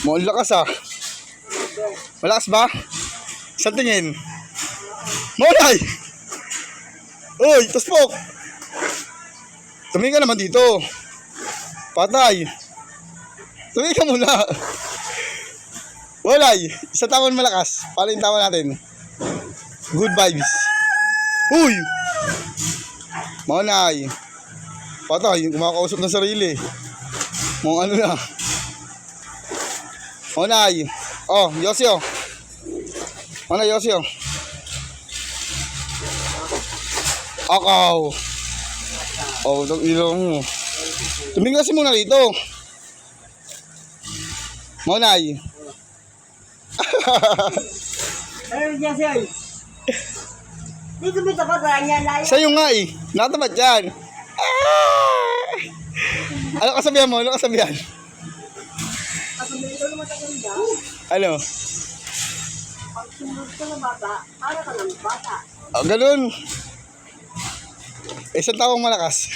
Mo lakas ah. Malakas ba? Sa tingin. Monay! Uy, taspok! Tumingin ka naman dito. Patay. Tumingin ka muna. Walay, isa tawon malakas. Paano yung tawon natin? Good vibes. Uy! Monay. Patay, kumakausap ng sarili. Mga ano na. Monay. Oh, Yosio. Monay, Yosio. Akaw. Oh, itong ilaw mo. Tumingin kasi muna rito. Monay. Ayun dyan siya. Dito mo tapat na yan. Sa'yo nga eh. Nakatapat yan. Ah! Ano kasabihan mo? Ano kasabihan? Ito naman tayo dyan. Ano? Pag sumunod ka na bata, para ka ng bata. Oh, ganun. Isang tawang malakas.